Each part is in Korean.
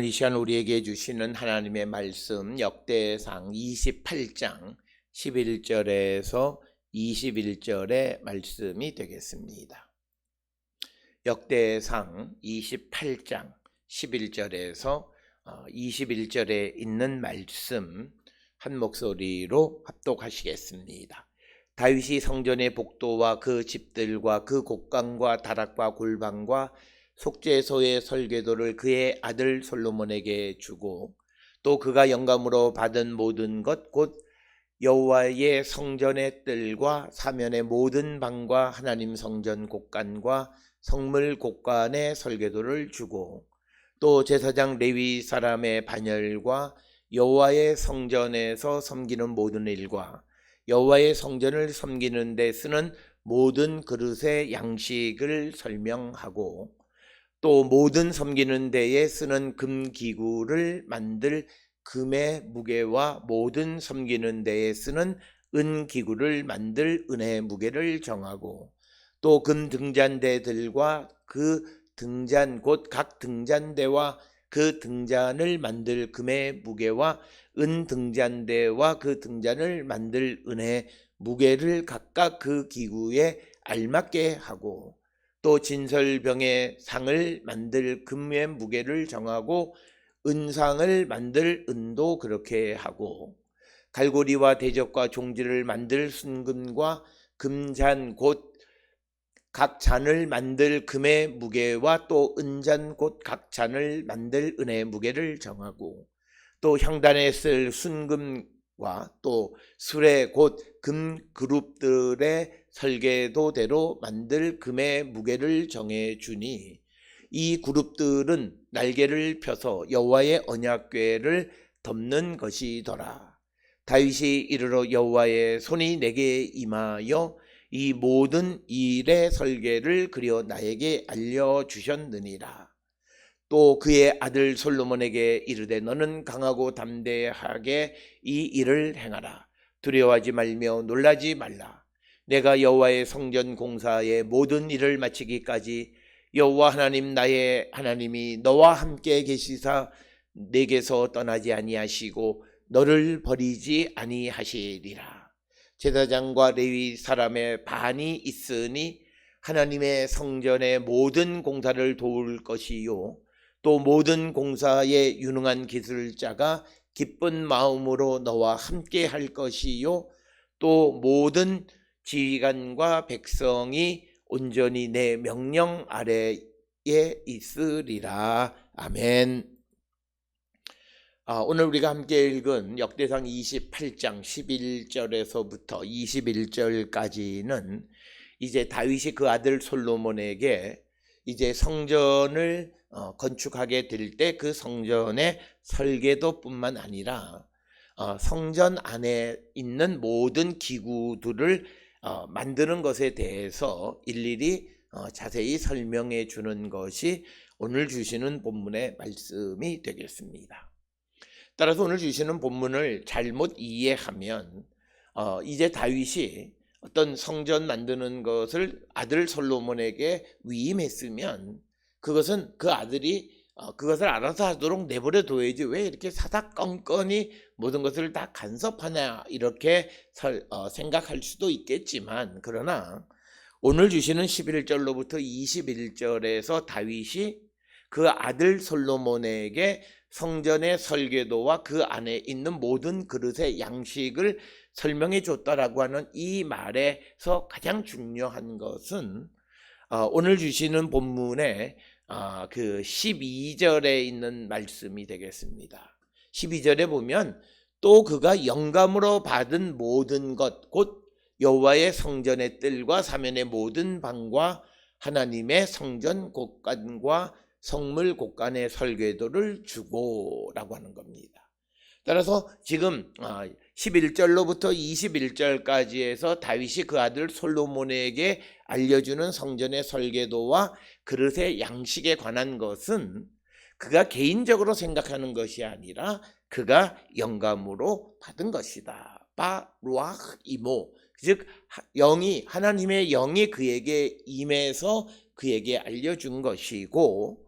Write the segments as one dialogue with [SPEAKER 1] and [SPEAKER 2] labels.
[SPEAKER 1] 오늘 이 시간 우리에게 주시는 하나님의 말씀 역대상 28장 11절에서 21절의 말씀이 되겠습니다. 역대상 28장 11절에서 21절에 있는 말씀 한 목소리로 합독하시겠습니다. 다윗이 성전의 복도와 그 집들과 그 곡간과 다락과 골방과 속죄소의 설계도를 그의 아들 솔로몬에게 주고 또 그가 영감으로 받은 모든 것 곧 여호와의 성전의 뜰과 사면의 모든 방과 하나님 성전 곡간과 성물 곡간의 설계도를 주고 또 제사장 레위 사람의 반열과 여호와의 성전에서 섬기는 모든 일과 여호와의 성전을 섬기는 데 쓰는 모든 그릇의 양식을 설명하고 또 모든 섬기는 데에 쓰는 금기구를 만들 금의 무게와 모든 섬기는 데에 쓰는 은기구를 만들 은의 무게를 정하고 또 금 등잔대들과 그 등잔 곧 각 등잔대와 그 등잔을 만들 금의 무게와 은 등잔대와 그 등잔을 만들 은의 무게를 각각 그 기구에 알맞게 하고 또 진설병의 상을 만들 금의 무게를 정하고 은상을 만들 은도 그렇게 하고 갈고리와 대적과 종지를 만들 순금과 금잔 곧 각 잔을 만들 금의 무게와 또 은잔 곧 각 잔을 만들 은의 무게를 정하고 또 향단에 쓸 순금과 또 수레 곧 금 그룹들의 설계도대로 만들 금의 무게를 정해 주니 이 그룹들은 날개를 펴서 여호와의 언약궤를 덮는 것이더라. 다윗이 이르러 여호와의 손이 내게 임하여 이 모든 일의 설계를 그려 나에게 알려주셨느니라. 또 그의 아들 솔로몬에게 이르되 너는 강하고 담대하게 이 일을 행하라. 두려워하지 말며 놀라지 말라. 내가 여호와의 성전 공사의 모든 일을 마치기까지 여호와 하나님 나의 하나님이 너와 함께 계시사 내게서 떠나지 아니하시고 너를 버리지 아니하시리라. 제사장과 레위 사람의 반이 있으니 하나님의 성전의 모든 공사를 도울 것이요 또 모든 공사에 유능한 기술자가 기쁜 마음으로 너와 함께 할 것이요 또 모든 지휘관과 백성이 온전히 내 명령 아래에 있으리라. 아멘. 오늘 우리가 함께 읽은 역대상 28장 11절에서부터 21절까지는 이제 다윗이 그 아들 솔로몬에게 이제 성전을 건축하게 될 때 그 성전의 설계도뿐만 아니라 성전 안에 있는 모든 기구들을 만드는 것에 대해서 일일이 자세히 설명해 주는 것이 오늘 주시는 본문의 말씀이 되겠습니다. 따라서 오늘 주시는 본문을 잘못 이해하면 이제 다윗이 어떤 성전 만드는 것을 아들 솔로몬에게 위임했으면 그것은 그 아들이 그것을 알아서 하도록 내버려 둬야지 왜 이렇게 사사건건이 모든 것을 다 간섭하냐 이렇게 생각할 수도 있겠지만 그러나 오늘 주시는 11절로부터 21절에서 다윗이 그 아들 솔로몬에게 성전의 설계도와 그 안에 있는 모든 그릇의 양식을 설명해 줬다라고 하는 이 말에서 가장 중요한 것은 오늘 주시는 본문의 그 12절에 있는 말씀이 되겠습니다. 12절에 보면 또 그가 영감으로 받은 모든 것 곧 여호와의 성전의 뜰과 사면의 모든 방과 하나님의 성전 곡간과 성물 곡간의 설계도를 주고 라고 하는 겁니다. 따라서 지금 11절로부터 21절까지 해서 다윗이 그 아들 솔로몬에게 알려주는 성전의 설계도와 그릇의 양식에 관한 것은 그가 개인적으로 생각하는 것이 아니라 그가 영감으로 받은 것이다. 바루ach 이모, 즉 하나님의 영이 그에게 임해서 그에게 알려준 것이고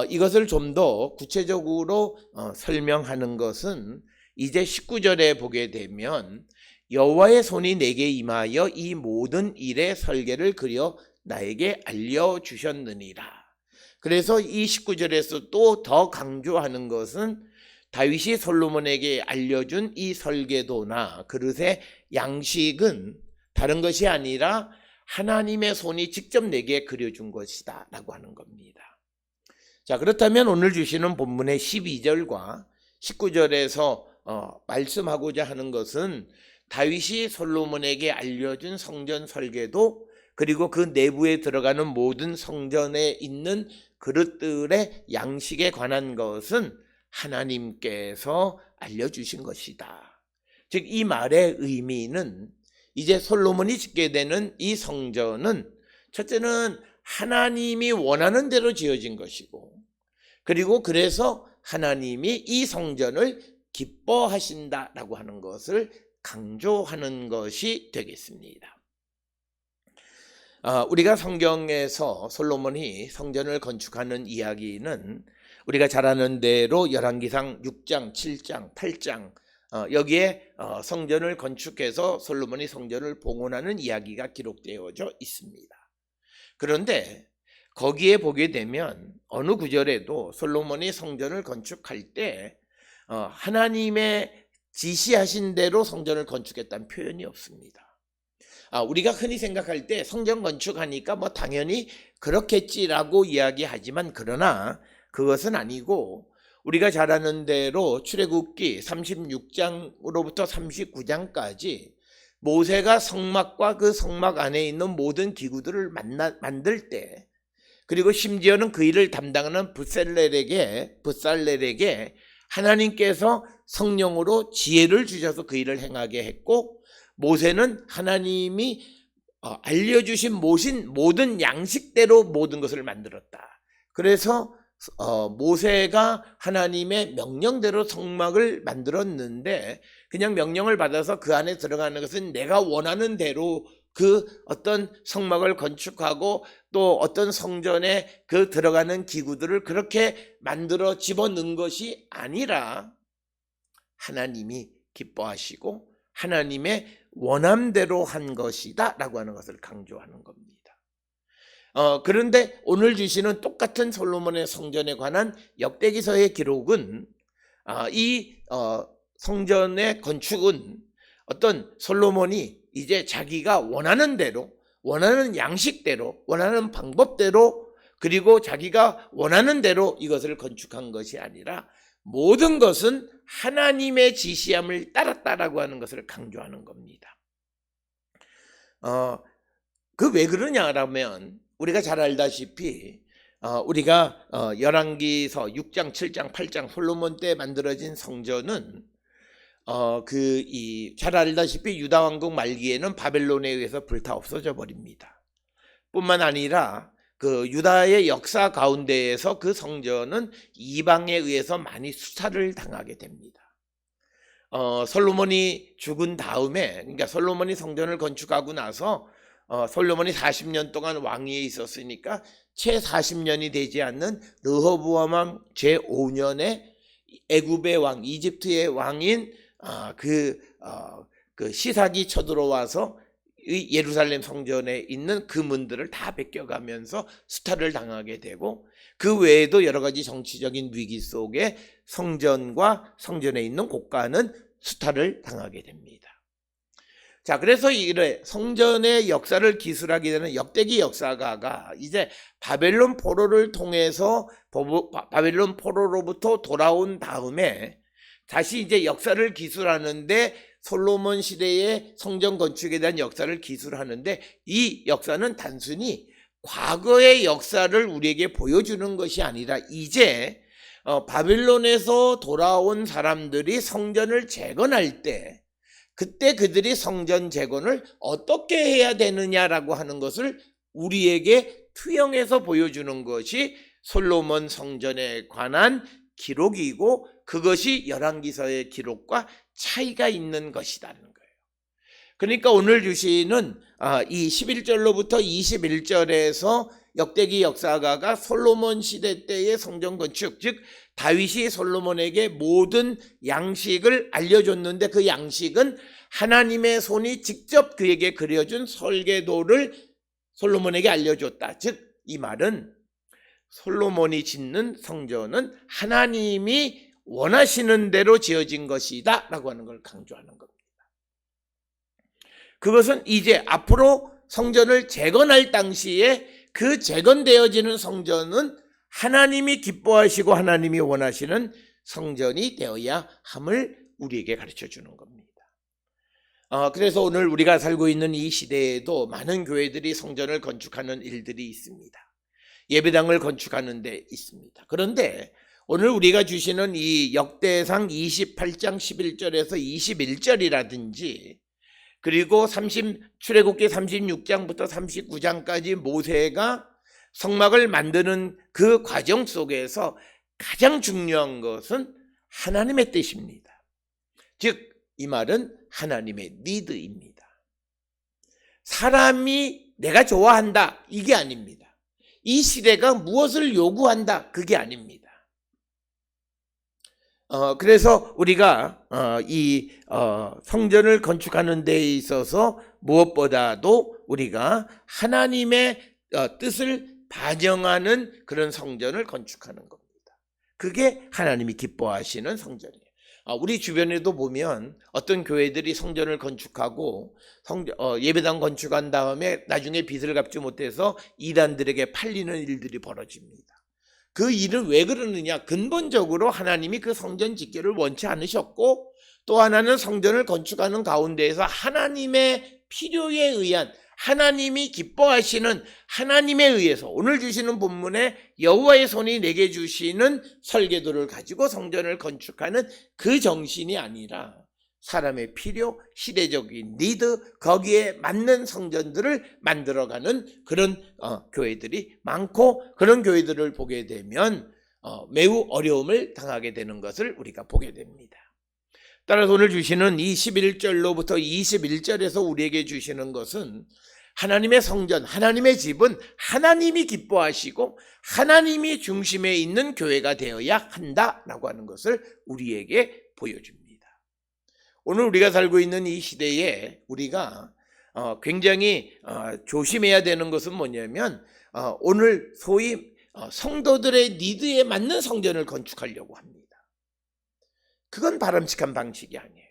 [SPEAKER 1] 이것을 좀 더 구체적으로 설명하는 것은 이제 19절에 보게 되면 여호와의 손이 내게 임하여 이 모든 일의 설계를 그려 나에게 알려주셨느니라. 그래서 이 19절에서 또 더 강조하는 것은 다윗이 솔로몬에게 알려준 이 설계도나 그릇의 양식은 다른 것이 아니라 하나님의 손이 직접 내게 그려준 것이다 라고 하는 겁니다. 자, 그렇다면 오늘 주시는 본문의 12절과 19절에서 말씀하고자 하는 것은 다윗이 솔로몬에게 알려준 성전 설계도, 그리고 그 내부에 들어가는 모든 성전에 있는 그릇들의 양식에 관한 것은 하나님께서 알려주신 것이다. 즉 이 말의 의미는 이제 솔로몬이 짓게 되는 이 성전은 첫째는 하나님이 원하는 대로 지어진 것이고, 그리고 그래서 하나님이 이 성전을 기뻐하신다라고 하는 것을 강조하는 것이 되겠습니다. 우리가 성경에서 솔로몬이 성전을 건축하는 이야기는 우리가 잘 아는 대로 열왕기상 6장, 7장, 8장 여기에 성전을 건축해서 솔로몬이 성전을 봉헌하는 이야기가 기록되어져 있습니다. 그런데 거기에 보게 되면 어느 구절에도 솔로몬이 성전을 건축할 때 하나님의 지시하신 대로 성전을 건축했다는 표현이 없습니다. 우리가 흔히 생각할 때 성전 건축하니까 뭐 당연히 그렇겠지라고 이야기하지만, 그러나 그것은 아니고 우리가 잘 아는 대로 출애굽기 36장으로부터 39장까지 모세가 성막과 그 성막 안에 있는 모든 기구들을 만들 때, 그리고 심지어는 그 일을 담당하는 붓살렐에게 하나님께서 성령으로 지혜를 주셔서 그 일을 행하게 했고, 모세는 하나님이 알려주신 모든 양식대로 모든 것을 만들었다. 그래서 모세가 하나님의 명령대로 성막을 만들었는데, 그냥 명령을 받아서 그 안에 들어가는 것은 내가 원하는 대로 그 어떤 성막을 건축하고 또 어떤 성전에 그 들어가는 기구들을 그렇게 만들어 집어넣은 것이 아니라 하나님이 기뻐하시고 하나님의 원함대로 한 것이다 라고 하는 것을 강조하는 겁니다. 그런데 오늘 주시는 똑같은 솔로몬의 성전에 관한 역대기서의 기록은 이 성전의 건축은 어떤 솔로몬이 이제 자기가 원하는 대로, 원하는 양식대로, 원하는 방법대로, 그리고 자기가 원하는 대로 이것을 건축한 것이 아니라 모든 것은 하나님의 지시함을 따랐다라고 하는 것을 강조하는 겁니다. 그 왜 그러냐라면 우리가 잘 알다시피 우리가 열왕기서 6장, 7장, 8장 솔로몬 때 만들어진 성전은 잘 알다시피 유다 왕국 말기에는 바벨론에 의해서 불타 없어져 버립니다. 뿐만 아니라 그 유다의 역사 가운데에서 그 성전은 이방에 의해서 많이 수탈을 당하게 됩니다. 솔로몬이 죽은 다음에, 그러니까 솔로몬이 성전을 건축하고 나서 솔로몬이 40년 동안 왕위에 있었으니까 채 40년이 되지 않는 르호보암 제5년에 애굽의 왕, 이집트의 왕인 그 시삭이 쳐들어와서 예루살렘 성전에 있는 그 문들을 다 뺏겨가면서 수탈을 당하게 되고, 그 외에도 여러 가지 정치적인 위기 속에 성전과 성전에 있는 곳간은 수탈을 당하게 됩니다. 자, 그래서 이래 성전의 역사를 기술하게 되는 역대기 역사가가 이제 바벨론 포로를 통해서 바벨론 포로로부터 돌아온 다음에 다시 이제 역사를 기술하는데, 솔로몬 시대의 성전 건축에 대한 역사를 기술하는데, 이 역사는 단순히 과거의 역사를 우리에게 보여주는 것이 아니라 이제 바벨론에서 돌아온 사람들이 성전을 재건할 때 그때 그들이 성전 재건을 어떻게 해야 되느냐라고 하는 것을 우리에게 투영해서 보여주는 것이 솔로몬 성전에 관한 기록이고, 그것이 열왕기서의 기록과 차이가 있는 것이라는 거예요. 그러니까 오늘 주시는 이 11절로부터 21절에서 역대기 역사가가 솔로몬 시대 때의 성전 건축, 즉 다윗이 솔로몬에게 모든 양식을 알려줬는데 그 양식은 하나님의 손이 직접 그에게 그려준 설계도를 솔로몬에게 알려줬다. 즉 이 말은 솔로몬이 짓는 성전은 하나님이 원하시는 대로 지어진 것이다 라고 하는 걸 강조하는 겁니다. 그것은 이제 앞으로 성전을 재건할 당시에 그 재건되어지는 성전은 하나님이 기뻐하시고 하나님이 원하시는 성전이 되어야 함을 우리에게 가르쳐 주는 겁니다. 그래서 오늘 우리가 살고 있는 이 시대에도 많은 교회들이 성전을 건축하는 일들이 있습니다. 예배당을 건축하는 데 있습니다. 그런데 오늘 우리가 주시는 이 역대상 28장 11절에서 21절이라든지 그리고 출애굽기 36장부터 39장까지 모세가 성막을 만드는 그 과정 속에서 가장 중요한 것은 하나님의 뜻입니다. 즉 이 말은 하나님의 니드입니다. 사람이 내가 좋아한다 이게 아닙니다. 이 시대가 무엇을 요구한다 그게 아닙니다. 그래서 우리가 이 성전을 건축하는 데 있어서 무엇보다도 우리가 하나님의 뜻을 반영하는 그런 성전을 건축하는 겁니다. 그게 하나님이 기뻐하시는 성전이에요. 우리 주변에도 보면 어떤 교회들이 성전을 건축하고 예배당 건축한 다음에 나중에 빚을 갚지 못해서 이단들에게 팔리는 일들이 벌어집니다. 그 일은 왜 그러느냐? 근본적으로 하나님이 그 성전 짓기를 원치 않으셨고 또 하나는 성전을 건축하는 가운데에서 하나님의 필요에 의한 하나님이 기뻐하시는 하나님에 의해서 오늘 주시는 본문에 여호와의 손이 내게 주시는 설계도를 가지고 성전을 건축하는 그 정신이 아니라 사람의 필요, 시대적인 니드, 거기에 맞는 성전들을 만들어가는 그런 교회들이 많고 그런 교회들을 보게 되면 매우 어려움을 당하게 되는 것을 우리가 보게 됩니다. 따라서 오늘 주시는 이 11절로부터 21절에서 우리에게 주시는 것은 하나님의 성전, 하나님의 집은 하나님이 기뻐하시고 하나님이 중심에 있는 교회가 되어야 한다라고 하는 것을 우리에게 보여줍니다. 오늘 우리가 살고 있는 이 시대에 우리가 굉장히 조심해야 되는 것은 뭐냐면 오늘 소위 성도들의 니드에 맞는 성전을 건축하려고 합니다. 그건 바람직한 방식이 아니에요.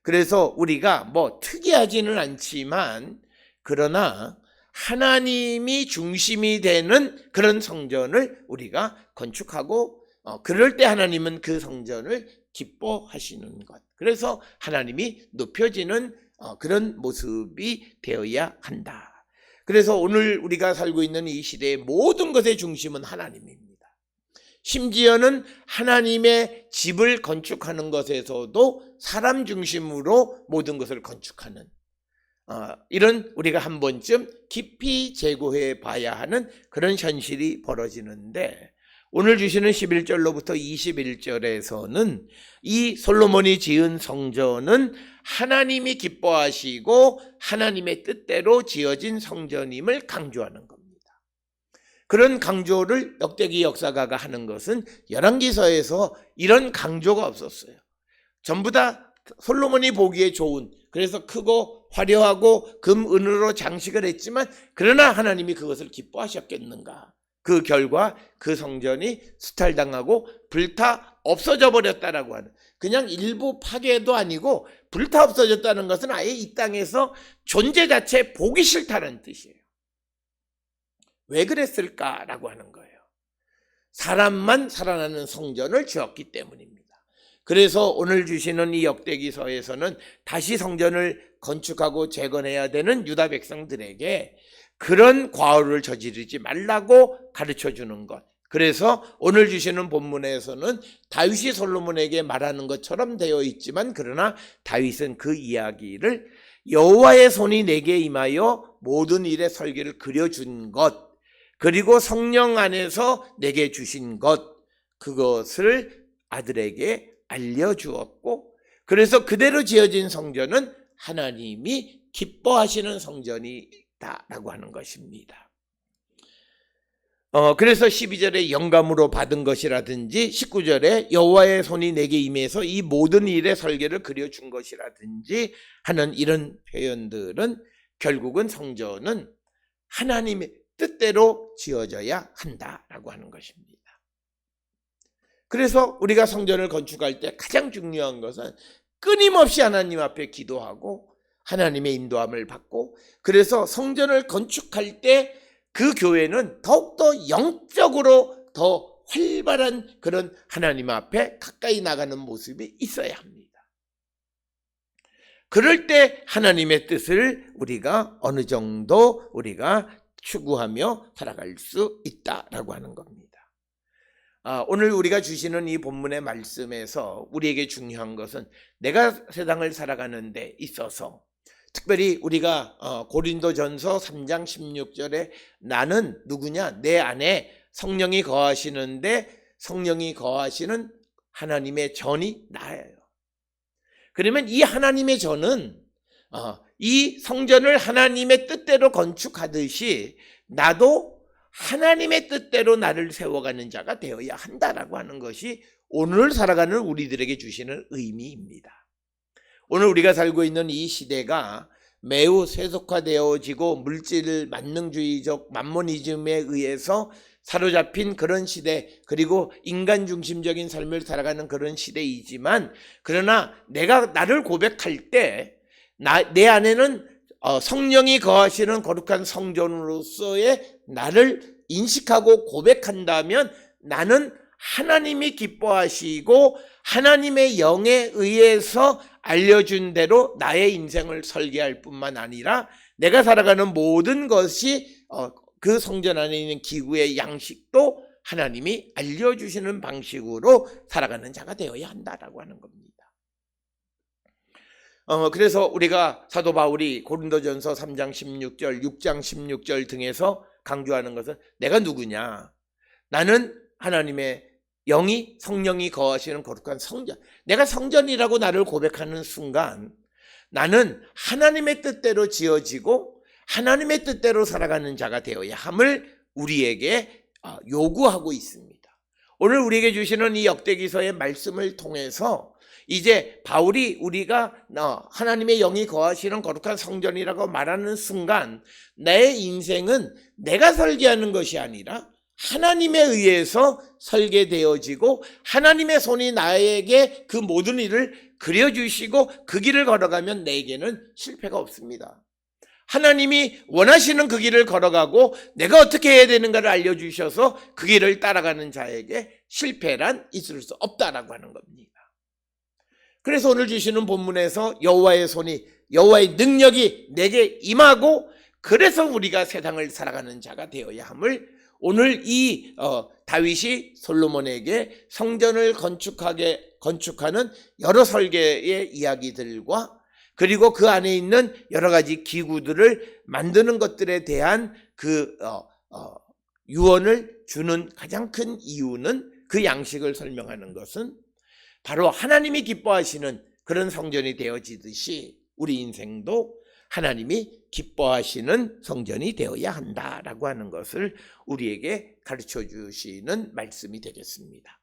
[SPEAKER 1] 그래서 우리가 뭐 특이하지는 않지만 그러나 하나님이 중심이 되는 그런 성전을 우리가 건축하고 그럴 때 하나님은 그 성전을 기뻐하시는 것. 그래서 하나님이 높여지는 그런 모습이 되어야 한다. 그래서 오늘 우리가 살고 있는 이 시대의 모든 것의 중심은 하나님입니다. 심지어는 하나님의 집을 건축하는 것에서도 사람 중심으로 모든 것을 건축하는 이런 우리가 한 번쯤 깊이 재고해 봐야 하는 그런 현실이 벌어지는데 오늘 주시는 11절로부터 21절에서는 이 솔로몬이 지은 성전은 하나님이 기뻐하시고 하나님의 뜻대로 지어진 성전임을 강조하는 겁니다. 그런 강조를 역대기 역사가가 하는 것은 열왕기서에서 이런 강조가 없었어요. 전부 다 솔로몬이 보기에 좋은, 그래서 크고 화려하고 금, 은으로 장식을 했지만 그러나 하나님이 그것을 기뻐하셨겠는가? 그 결과 그 성전이 수탈당하고 불타 없어져 버렸다라고 하는, 그냥 일부 파괴도 아니고 불타 없어졌다는 것은 아예 이 땅에서 존재 자체 보기 싫다는 뜻이에요. 왜 그랬을까라고 하는 거예요. 사람만 살아나는 성전을 지었기 때문입니다. 그래서 오늘 주시는 이 역대기서에서는 다시 성전을 건축하고 재건해야 되는 유다 백성들에게 그런 과오를 저지르지 말라고 가르쳐주는 것. 그래서 오늘 주시는 본문에서는 다윗이 솔로몬에게 말하는 것처럼 되어 있지만 그러나 다윗은 그 이야기를 여호와의 손이 내게 임하여 모든 일의 설계를 그려준 것, 그리고 성령 안에서 내게 주신 것, 그것을 아들에게 알려주었고 그래서 그대로 지어진 성전은 하나님이 기뻐하시는 성전이다라고 하는 것입니다. 그래서 12절에 영감으로 받은 것이라든지 19절에 여호와의 손이 내게 임해서 이 모든 일의 설계를 그려준 것이라든지 하는 이런 표현들은 결국은 성전은 하나님의 뜻대로 지어져야 한다라고 하는 것입니다. 그래서 우리가 성전을 건축할 때 가장 중요한 것은 끊임없이 하나님 앞에 기도하고 하나님의 인도함을 받고, 그래서 성전을 건축할 때 그 교회는 더욱더 영적으로 더 활발한 그런 하나님 앞에 가까이 나가는 모습이 있어야 합니다. 그럴 때 하나님의 뜻을 우리가 어느 정도 우리가 추구하며 살아갈 수 있다라고 하는 겁니다. 오늘 우리가 주시는 이 본문의 말씀에서 우리에게 중요한 것은 내가 세상을 살아가는 데 있어서, 특별히 우리가 고린도전서 3장 16절에 나는 누구냐? 내 안에 성령이 거하시는데 성령이 거하시는 하나님의 전이 나예요. 그러면 이 하나님의 전은 이 성전을 하나님의 뜻대로 건축하듯이 나도 하나님의 뜻대로 나를 세워가는 자가 되어야 한다라고 하는 것이 오늘 살아가는 우리들에게 주시는 의미입니다. 오늘 우리가 살고 있는 이 시대가 매우 세속화되어지고 물질 만능주의적 만모니즘에 의해서 사로잡힌 그런 시대, 그리고 인간 중심적인 삶을 살아가는 그런 시대이지만, 그러나 내가 나를 고백할 때 내 안에는 성령이 거하시는 거룩한 성전으로서의 나를 인식하고 고백한다면 나는 하나님이 기뻐하시고 하나님의 영에 의해서 알려준 대로 나의 인생을 설계할 뿐만 아니라 내가 살아가는 모든 것이 그 성전 안에 있는 기구의 양식도 하나님이 알려주시는 방식으로 살아가는 자가 되어야 한다라고 하는 겁니다. 그래서 우리가 사도 바울이 고린도전서 3장 16절, 6장 16절 등에서 강조하는 것은 내가 누구냐? 나는 하나님의 영이 성령이 거하시는 거룩한 성전. 내가 성전이라고 나를 고백하는 순간 나는 하나님의 뜻대로 지어지고 하나님의 뜻대로 살아가는 자가 되어야 함을 우리에게 요구하고 있습니다. 오늘 우리에게 주시는 이 역대기서의 말씀을 통해서 이제 바울이 우리가 하나님의 영이 거하시는 거룩한 성전이라고 말하는 순간 내 인생은 내가 설계하는 것이 아니라 하나님에 의해서 설계되어지고 하나님의 손이 나에게 그 모든 일을 그려주시고 그 길을 걸어가면 내게는 실패가 없습니다. 하나님이 원하시는 그 길을 걸어가고 내가 어떻게 해야 되는가를 알려주셔서 그 길을 따라가는 자에게 실패란 있을 수 없다라고 하는 겁니다. 그래서 오늘 주시는 본문에서 여호와의 손이, 여호와의 능력이 내게 임하고 그래서 우리가 세상을 살아가는 자가 되어야 함을 오늘 이 다윗이 솔로몬에게 성전을 건축하는 여러 설계의 이야기들과 그리고 그 안에 있는 여러 가지 기구들을 만드는 것들에 대한 그 유언을 주는 가장 큰 이유는, 그 양식을 설명하는 것은 바로 하나님이 기뻐하시는 그런 성전이 되어지듯이 우리 인생도 하나님이 기뻐하시는 성전이 되어야 한다라고 하는 것을 우리에게 가르쳐 주시는 말씀이 되겠습니다.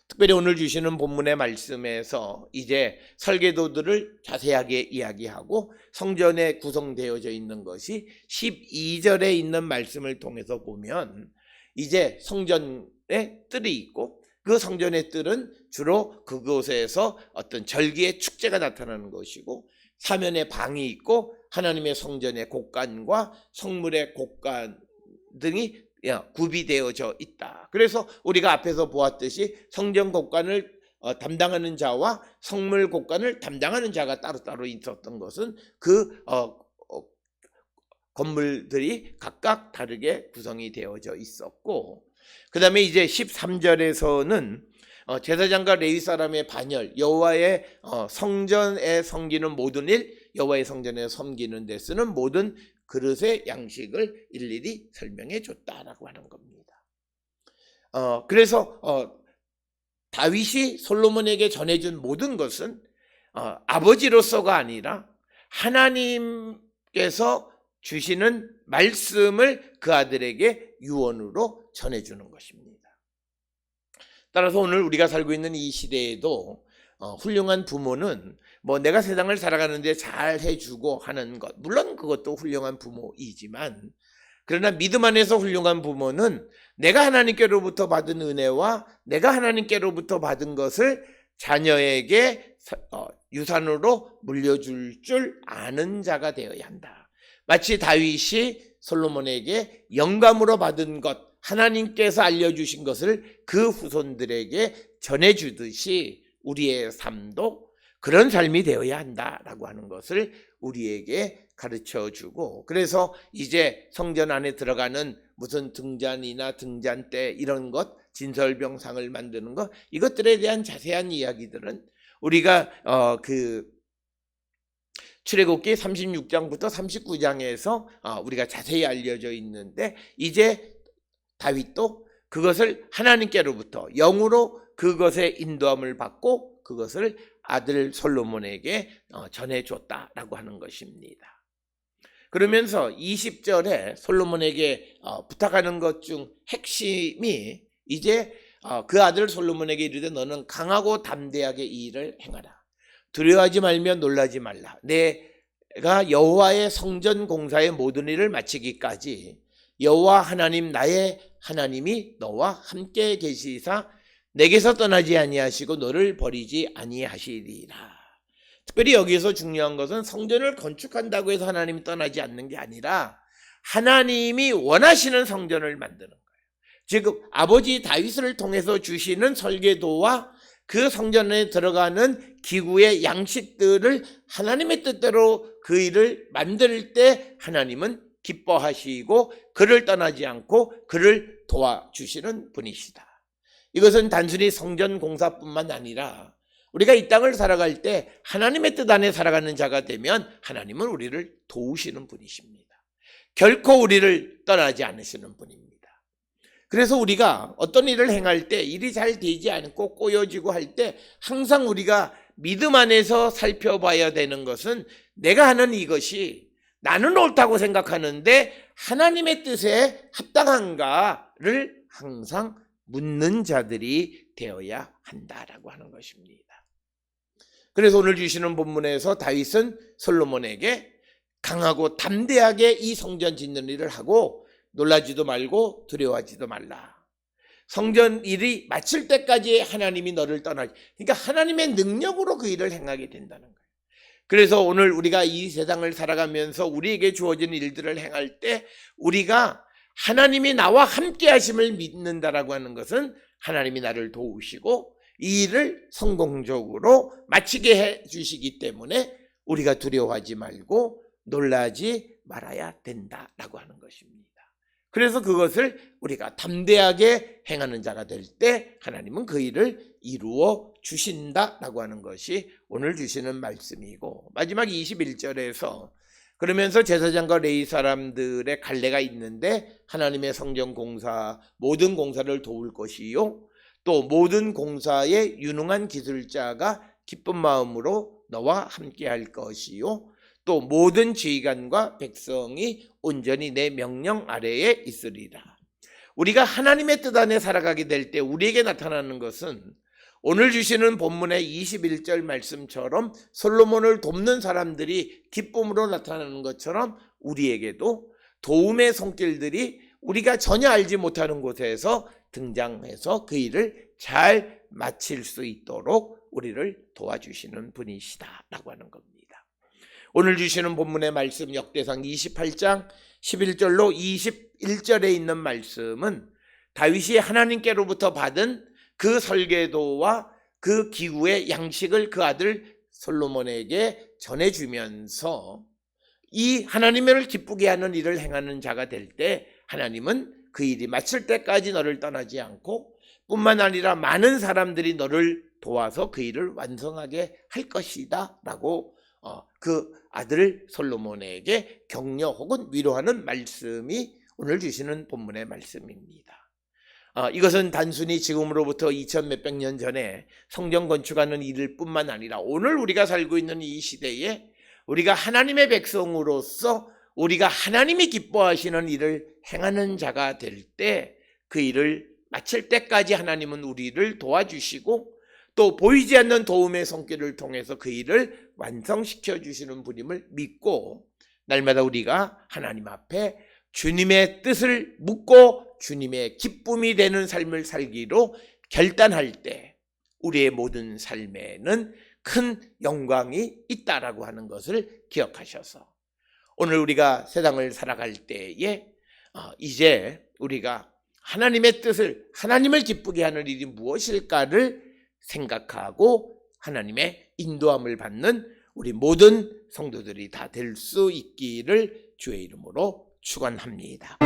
[SPEAKER 1] 특별히 오늘 주시는 본문의 말씀에서 이제 설계도들을 자세하게 이야기하고 성전에 구성되어져 있는 것이 12절에 있는 말씀을 통해서 보면 이제 성전의 뜰이 있고 그 성전의 뜰은 주로 그곳에서 어떤 절기의 축제가 나타나는 것이고 사면에 방이 있고 하나님의 성전의 곡간과 성물의 곡간 등이 구비되어져 있다. 그래서 우리가 앞에서 보았듯이 성전 곡간을 담당하는 자와 성물 곡간을 담당하는 자가 따로따로 있었던 것은 그 건물들이 각각 다르게 구성이 되어져 있었고, 그 다음에 이제 13절에서는 제사장과 레위 사람의 반열, 여호와의 성전에 섬기는 모든 일, 여호와의 성전에 섬기는 데 쓰는 모든 그릇의 양식을 일일이 설명해 줬다라고 하는 겁니다. 그래서 다윗이 솔로몬에게 전해준 모든 것은 아버지로서가 아니라 하나님께서 주시는 말씀을 그 아들에게 유언으로 전해주는 것입니다. 따라서 오늘 우리가 살고 있는 이 시대에도 훌륭한 부모는 뭐 내가 세상을 살아가는데 잘 해주고 하는 것, 물론 그것도 훌륭한 부모이지만, 그러나 믿음 안에서 훌륭한 부모는 내가 하나님께로부터 받은 은혜와 내가 하나님께로부터 받은 것을 자녀에게 유산으로 물려줄 줄 아는 자가 되어야 한다. 마치 다윗이 솔로몬에게 영감으로 받은 것, 하나님께서 알려주신 것을 그 후손들에게 전해주듯이 우리의 삶도 그런 삶이 되어야 한다라고 하는 것을 우리에게 가르쳐주고, 그래서 이제 성전 안에 들어가는 무슨 등잔이나 등잔대 이런 것, 진설병상을 만드는 것, 이것들에 대한 자세한 이야기들은 우리가 출애굽기 36장부터 39장에서 우리가 자세히 알려져 있는데, 이제 다윗도 그것을 하나님께로부터 영으로 그것의 인도함을 받고 그것을 아들 솔로몬에게 전해줬다라고 하는 것입니다. 그러면서 20절에 솔로몬에게 부탁하는 것 중 핵심이 이제 그 아들 솔로몬에게 이르되 너는 강하고 담대하게 이 일을 행하라. 두려워하지 말며 놀라지 말라. 내가 여호와의 성전 공사의 모든 일을 마치기까지 여호와 하나님 나의 하나님이 너와 함께 계시사 내게서 떠나지 아니하시고 너를 버리지 아니하시리라. 특별히 여기서 중요한 것은 성전을 건축한다고 해서 하나님이 떠나지 않는 게 아니라 하나님이 원하시는 성전을 만드는 거예요. 즉 아버지 다윗을 통해서 주시는 설계도와 그 성전에 들어가는 기구의 양식들을 하나님의 뜻대로 그 일을 만들 때 하나님은 기뻐하시고 그를 떠나지 않고 그를 도와주시는 분이시다. 이것은 단순히 성전 공사뿐만 아니라 우리가 이 땅을 살아갈 때 하나님의 뜻 안에 살아가는 자가 되면 하나님은 우리를 도우시는 분이십니다. 결코 우리를 떠나지 않으시는 분입니다. 그래서 우리가 어떤 일을 행할 때 일이 잘 되지 않고 꼬여지고 할 때 항상 우리가 믿음 안에서 살펴봐야 되는 것은 내가 하는 이것이 나는 옳다고 생각하는데 하나님의 뜻에 합당한가를 항상 묻는 자들이 되어야 한다라고 하는 것입니다. 그래서 오늘 주시는 본문에서 다윗은 솔로몬에게 강하고 담대하게 이 성전 짓는 일을 하고 놀라지도 말고 두려워하지도 말라. 성전 일이 마칠 때까지 하나님이 너를 떠나지, 그러니까 하나님의 능력으로 그 일을 행하게 된다는 거예요. 그래서 오늘 우리가 이 세상을 살아가면서 우리에게 주어진 일들을 행할 때 우리가 하나님이 나와 함께 하심을 믿는다라고 하는 것은 하나님이 나를 도우시고 이 일을 성공적으로 마치게 해 주시기 때문에 우리가 두려워하지 말고 놀라지 말아야 된다라고 하는 것입니다. 그래서 그것을 우리가 담대하게 행하는 자가 될 때 하나님은 그 일을 이루어 주신다라고 하는 것이 오늘 주시는 말씀이고, 마지막 21절에서 그러면서 제사장과 레위 사람들의 갈례가 있는데 하나님의 성전 공사 모든 공사를 도울 것이요 또 모든 공사에 유능한 기술자가 기쁜 마음으로 너와 함께 할 것이요 또 모든 지휘관과 백성이 온전히 내 명령 아래에 있으리라. 우리가 하나님의 뜻 안에 살아가게 될 때 우리에게 나타나는 것은 오늘 주시는 본문의 21절 말씀처럼 솔로몬을 돕는 사람들이 기쁨으로 나타나는 것처럼 우리에게도 도움의 손길들이 우리가 전혀 알지 못하는 곳에서 등장해서 그 일을 잘 마칠 수 있도록 우리를 도와주시는 분이시다라고 하는 겁니다. 오늘 주시는 본문의 말씀 역대상 28장 11절로 21절에 있는 말씀은 다윗이 하나님께로부터 받은 그 설계도와 그 기구의 양식을 그 아들 솔로몬에게 전해주면서 이 하나님을 기쁘게 하는 일을 행하는 자가 될 때 하나님은 그 일이 마칠 때까지 너를 떠나지 않고 뿐만 아니라 많은 사람들이 너를 도와서 그 일을 완성하게 할 것이다 라고 그 아들 솔로몬에게 격려 혹은 위로하는 말씀이 오늘 주시는 본문의 말씀입니다. 이것은 단순히 지금으로부터 2000 몇백 년 전에 성전 건축하는 일을 뿐만 아니라 오늘 우리가 살고 있는 이 시대에 우리가 하나님의 백성으로서 우리가 하나님이 기뻐하시는 일을 행하는 자가 될 때 그 일을 마칠 때까지 하나님은 우리를 도와주시고 또 보이지 않는 도움의 손길을 통해서 그 일을 완성시켜 주시는 분임을 믿고 날마다 우리가 하나님 앞에 주님의 뜻을 묻고 주님의 기쁨이 되는 삶을 살기로 결단할 때 우리의 모든 삶에는 큰 영광이 있다라고 하는 것을 기억하셔서 오늘 우리가 세상을 살아갈 때에 이제 우리가 하나님의 뜻을 하나님을 기쁘게 하는 일이 무엇일까를 생각하고 하나님의 인도함을 받는 우리 모든 성도들이 다 될 수 있기를 주의 이름으로 축원합니다.